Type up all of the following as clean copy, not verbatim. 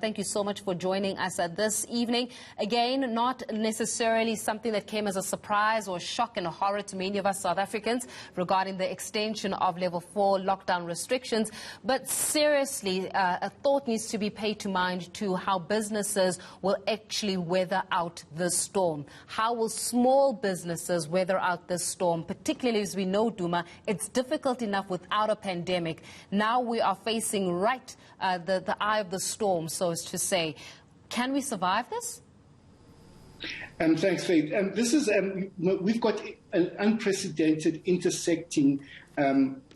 Thank you so much for joining us this evening. Again, not necessarily something that came as a surprise or a shock and a horror to many of us South Africans regarding the extension of level 4 lockdown restrictions. But seriously, a thought needs to be paid to mind to how businesses will actually weather out this storm. How will small businesses weather out this storm? Particularly as we know, Duma, it's difficult enough without a pandemic. Now we are facing the eye of the storm, so as to say. Can we survive this? Thanks, Faith. This is we've got an unprecedented intersecting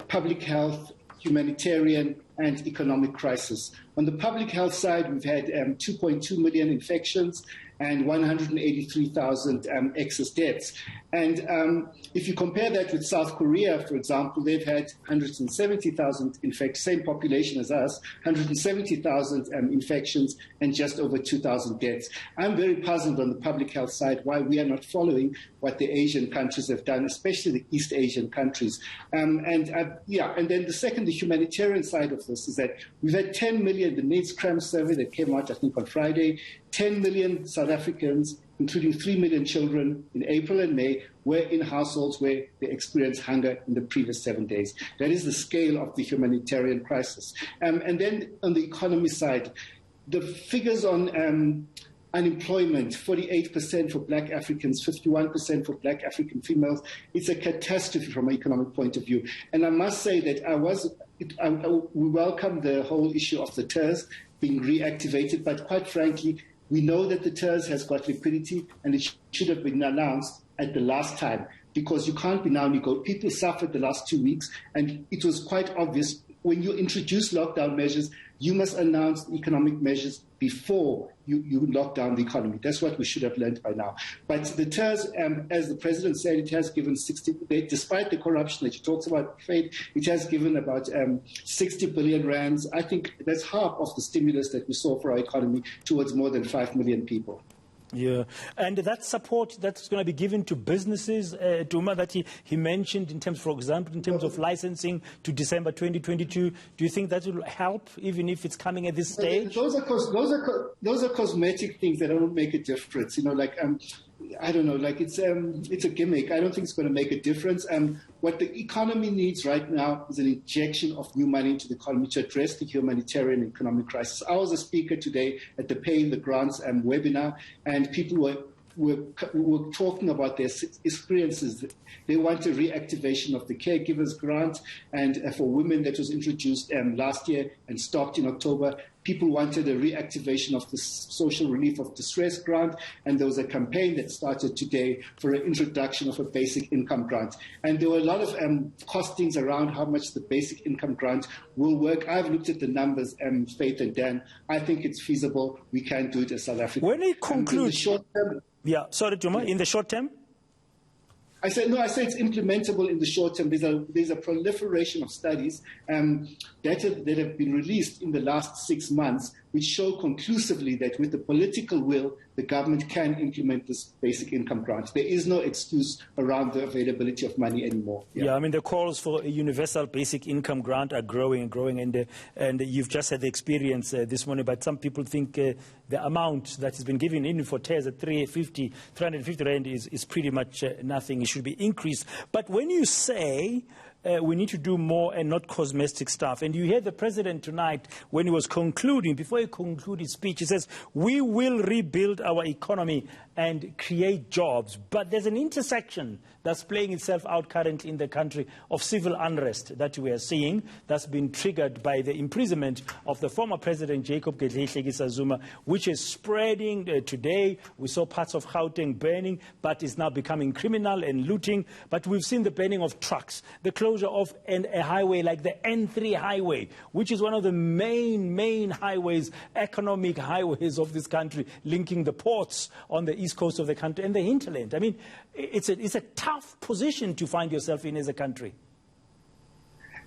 public health, humanitarian and economic crisis. On the public health side, we've had 2.2 million infections and 183,000 excess deaths. And if you compare that with South Korea, for example, they've had 170,000 infections, same population as us, 170,000 infections and just over 2,000 deaths. I'm very puzzled on the public health side why we are not following what the Asian countries have done, especially the East Asian countries. And then the second, the humanitarian side of this is that we've had 10 million, the NAIDS crime survey that came out, I think, on Friday, 10 million South Africans, including 3 million children in April and May, were in households where they experienced hunger in the previous 7 days. That is the scale of the humanitarian crisis. And then on the economy side, the figures on unemployment, 48% for black Africans, 51% for black African females. It's a catastrophe from an economic point of view. And I must say that we welcome the whole issue of the TERS being reactivated, but quite frankly, we know that the TERS has got liquidity and it should have been announced at the last time, because you can't be now people suffered the last 2 weeks, and it was quite obvious when you introduce lockdown measures, you must announce economic measures before you lock down the economy. That's what we should have learned by now. But the TERS, as the President said, it has given 60, despite the corruption that you talked about, Faith, it has given about 60 billion rands. I think that's half of the stimulus that we saw for our economy towards more than 5 million people. Yeah, and that support that's going to be given to businesses, Duma, that he mentioned in terms, for example, in terms of licensing to December 2022, do you think that will help, even if it's coming at this stage? Those are cosmetic things that don't make a difference. You know, like I don't know, like it's a gimmick. I don't think it's going to make a difference. What the economy needs right now is an injection of new money into the economy to address the humanitarian and economic crisis. I was a speaker today at the Paying the Grants webinar, and people were talking about their experiences. They want a reactivation of the caregivers grant, and for women that was introduced last year and stopped in October. People wanted a reactivation of the social relief of distress grant, and there was a campaign that started today for an introduction of a basic income grant. And there were a lot of costings around how much the basic income grant will work. I've looked at the numbers, Faith and Dan. I think it's feasible. We can do it as South Africa. When it concludes, in the short term, yeah, sorry, Duma, in the short term? I say it's implementable in the short term. There's a proliferation of studies that have been released in the last 6 months, which show conclusively that with the political will, the government can implement this basic income grant. There is no excuse around the availability of money anymore. Yeah, I mean, the calls for a universal basic income grant are growing and growing, and you've just had the experience this morning, but some people think the amount that has been given in for TERS at 350 Rand is pretty much nothing. It should be increased. But when you say we need to do more and not cosmetic stuff. And you hear the President tonight, when he was concluding, before he concluded his speech, he says, we will rebuild our economy and create jobs. But there's an intersection that's playing itself out currently in the country of civil unrest that we are seeing, that's been triggered by the imprisonment of the former President Jacob Zuma, which is spreading today. We saw parts of Gauteng burning, but is now becoming criminal and looting. But we've seen the burning of trucks, the closure of a highway like the N3 highway, which is one of the main highways, economic highways of this country, linking the ports on the east coast of the country and the hinterland. I mean, it's a tough position to find yourself in as a country.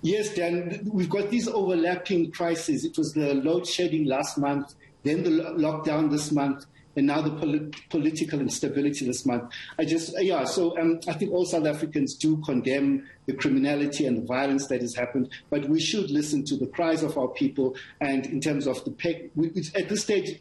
Yes, Dan, we've got these overlapping crises. It was the load shedding last month, then the lockdown this month, and now the political instability this month. I think all South Africans do condemn the criminality and the violence that has happened, but we should listen to the cries of our people. And in terms of the pay, at this stage,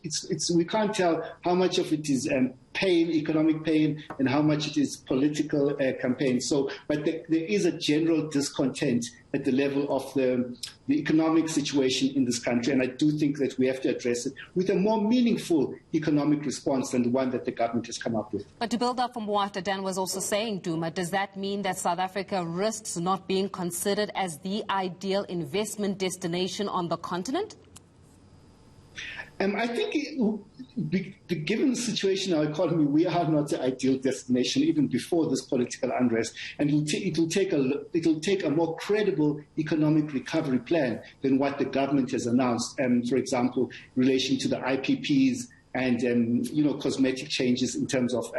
we can't tell how much of it is pain, economic pain, and how much it is political campaign. So, but there is a general discontent at the level of the economic situation in this country, and I do think that we have to address it with a more meaningful economic response than the one that the government has come up with. But to build up from what Dan was also saying, Duma, does that mean that South Africa risks not being considered as the ideal investment destination on the continent? I think, given the situation in our economy, we are not the ideal destination, even before this political unrest. And it'll take a more credible economic recovery plan than what the government has announced. For example, in relation to the IPPs and cosmetic changes in terms of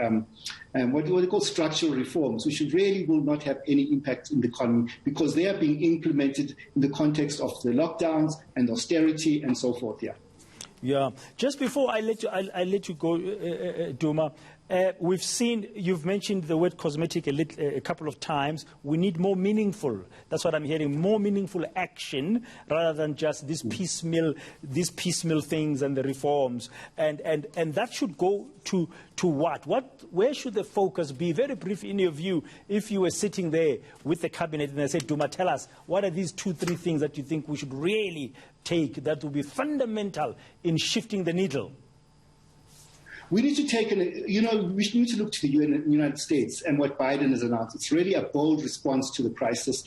what they call structural reforms, which really will not have any impact in the economy because they are being implemented in the context of the lockdowns and austerity and so forth. Yeah. Yeah. Just before I let you go, Duma, we've seen, you've mentioned the word cosmetic a couple of times. We need more meaningful, that's what I'm hearing, more meaningful action rather than just these piecemeal things and the reforms. And that should go to what? Where should the focus be? Very brief in your view, if you were sitting there with the cabinet and they said, Duma, tell us, what are these 2-3 things that you think we should really take that will be fundamental in shifting the needle? We need to take, we need to look to the United States and what Biden has announced. It's really a bold response to the crisis.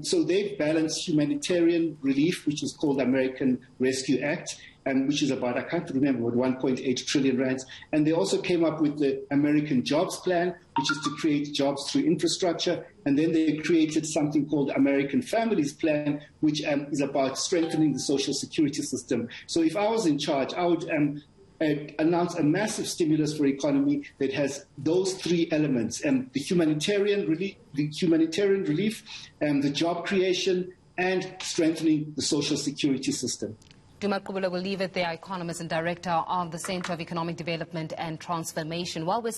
So they've balanced humanitarian relief, which is called the American Rescue Act, which is about, I can't remember, what 1.8 trillion rands. And they also came up with the American Jobs Plan, which is to create jobs through infrastructure. And then they created something called American Families Plan, which is about strengthening the social security system. So if I was in charge, I would announce a massive stimulus for economy that has those 3 elements: the humanitarian relief, the job creation, and strengthening the social security system. Duma Gqubule will leave it there, economist and director of the Center of Economic Development and Transformation. While we're